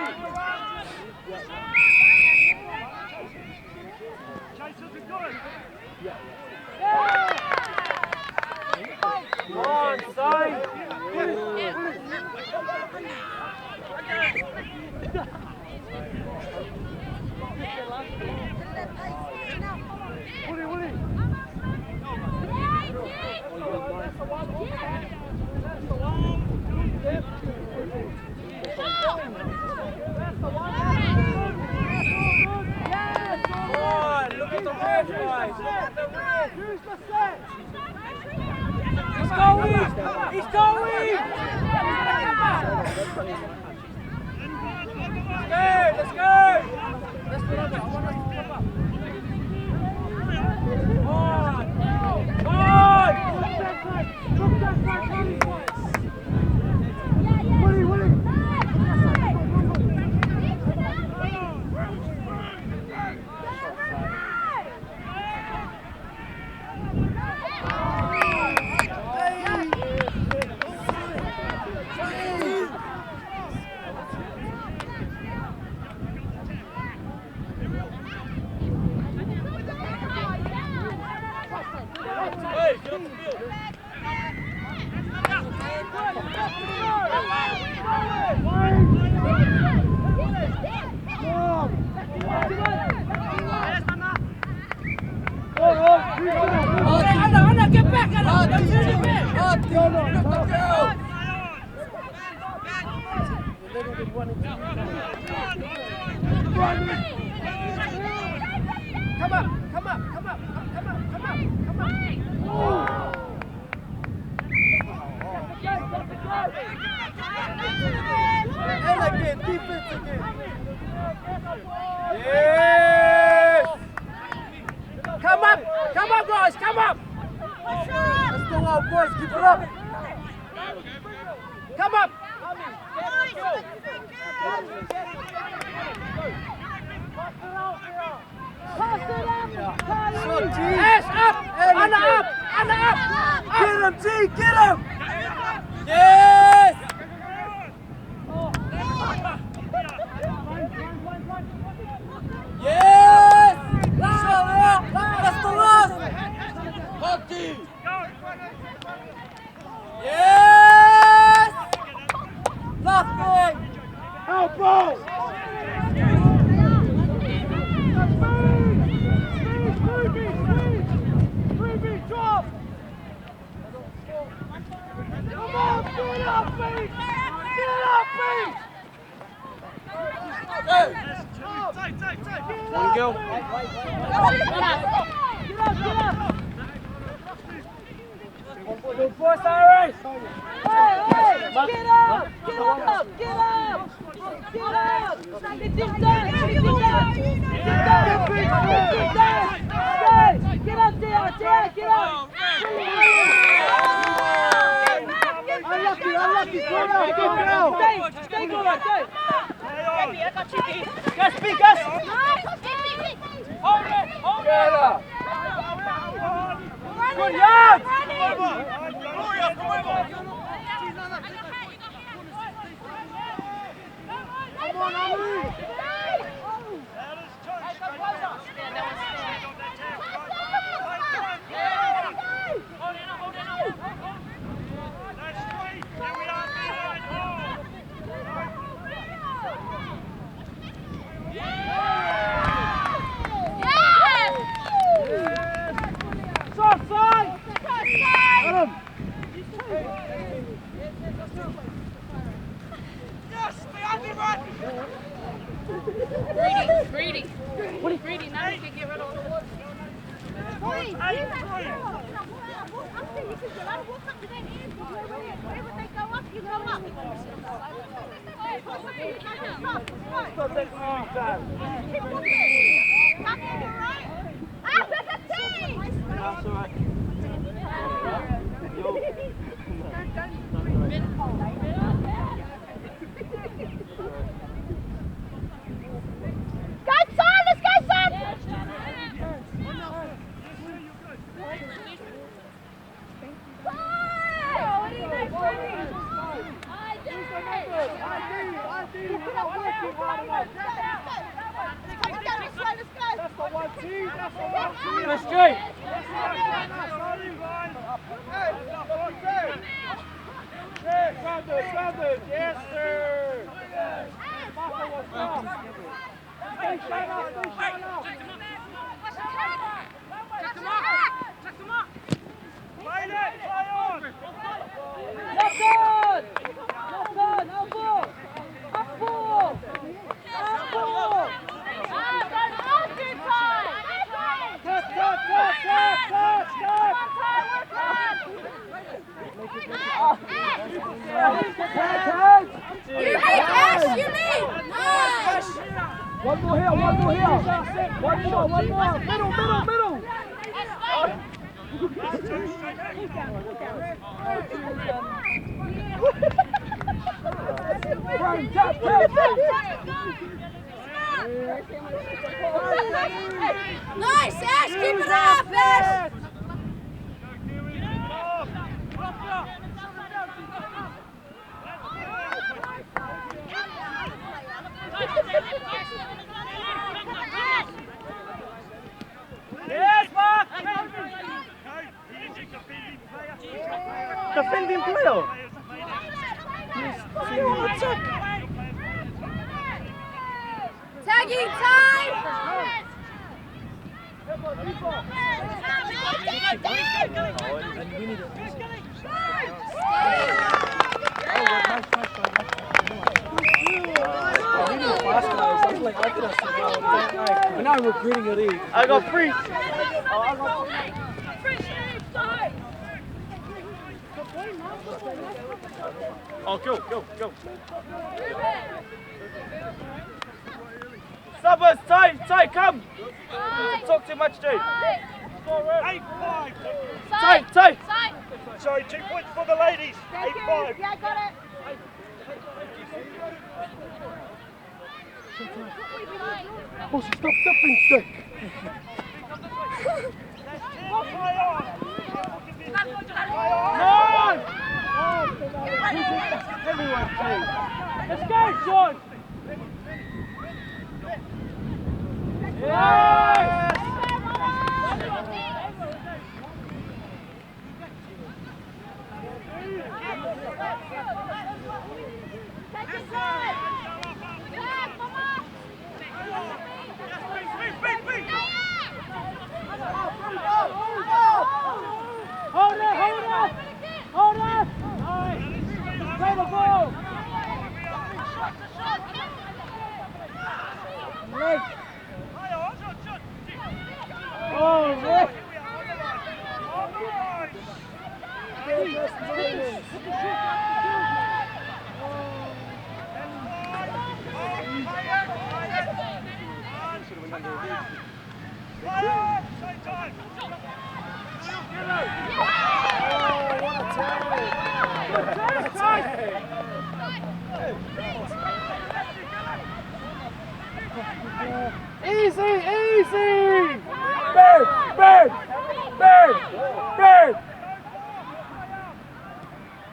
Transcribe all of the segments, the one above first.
Come on, son! Look at the red, guys! Look at the red! Use the set! He's going! He's going! Let's go! Let's go! Come on! Come on! Anna, get back, Anna! Don't use your man! Come up! Elegant defense again! Yes! Come up guys, come up! Let's go out boys, keep it up! Come up! Yes, up! Anna up! Get him, G, get him! Yes! Yes! That's the last! Hockey! Yes! Last one! Elbow! Ruby, drop! Come on, get up, Pete! Get up, Pete! One girl. Get up! Good boy, Cyrus! Hey! Get up! Get up, get up! Unlucky, stay good, go! I got you, Pete. Gus, Pete, Gus! Hold it! Good yard! Come on, Amu! Greedy, now you can get rid of it. Let's straight. Standard, yes sir. Stay sharp now, stay sharp now. Play it, play on. Not good. Not good, no ball. Up ball. Up ball. One more here, one more here. One more. Middle. Brian, tap. Nice, Ash, keep it up, Ash! Yes, Mark! Defending player? Tagging time! We're not recruiting a league. I got free. Oh, go. Subbers, tight, come. Talk too much, dude. 8-5. Tight. Sorry, 2 points for the ladies. 8-5. Yeah, got it. Oh, stop being sick. Play on. Everyone, please. Let's go, Sean. Yes! Hold it! Nice! Play the ball! Nick! Oh, Nick! Easy! Bird!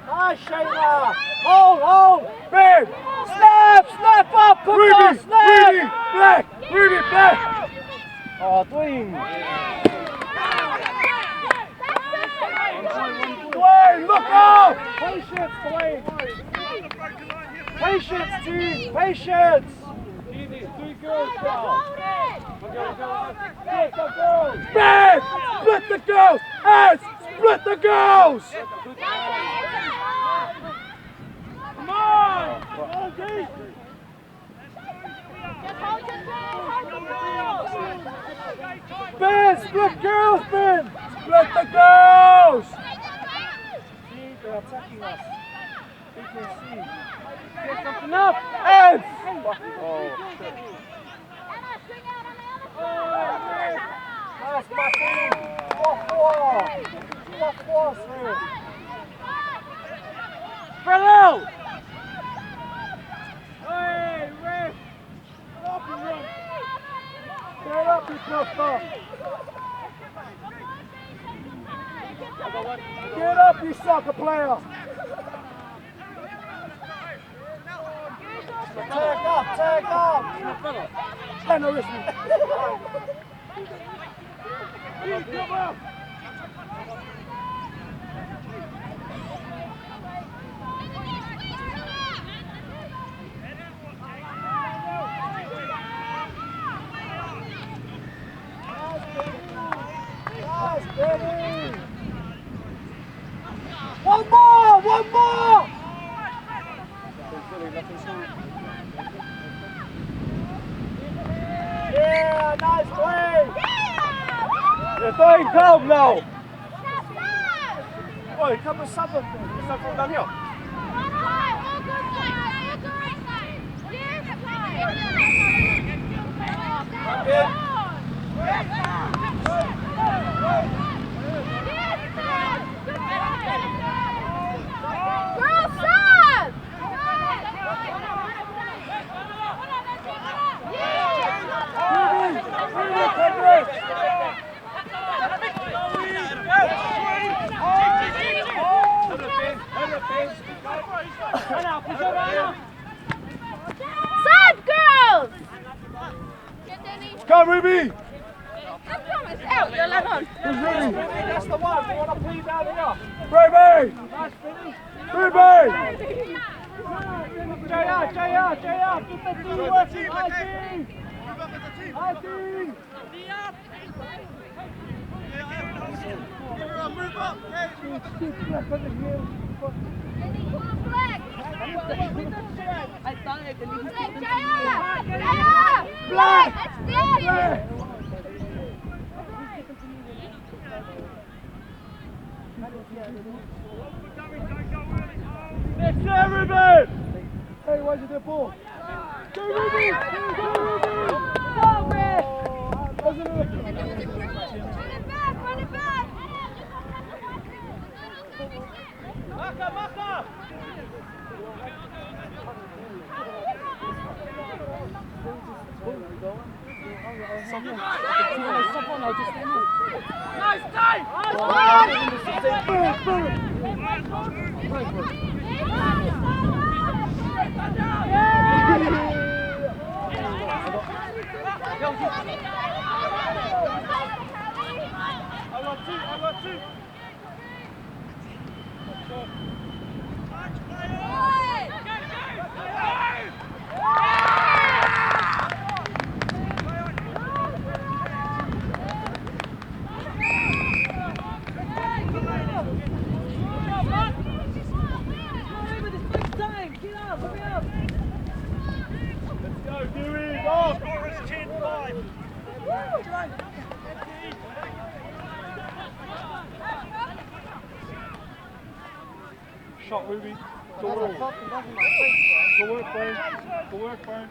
Nice, Shayla! Hold! Bird! Snap up! Ruby! Black! Oh, Dwayne! Dwayne, look out! Patience, Dwayne! Patience, team! Patience! Easy, 3 girls now! Go! Bang! Split the girls! Split the girls! Come on! Ben, split girls, Ben! Split the girls! See, they're attacking us. We can see. Get something up! Ed! Oh, shit. Nice, Martin! 4-4, sir. Spread out! Hey, Rick! Get up, you tough. Get up, you soccer player! Tag up! No, listen. Come on. One more! One more! Yeah, nice play! They're throwing calm now! Oi, come with something. Is that from down here? Come, Ruby! Who's Ruby? That's the one. We want to please out here. Ruby! Ruby! JR! Keep the team working. IT! Move up! I thought I could leave. Black! Next to everybody! Hey, where's the ball? Go Ruby! Go Ruby! Run it back! Maka! Nice time! I got two. Shot, Ruby. Go work, Burn.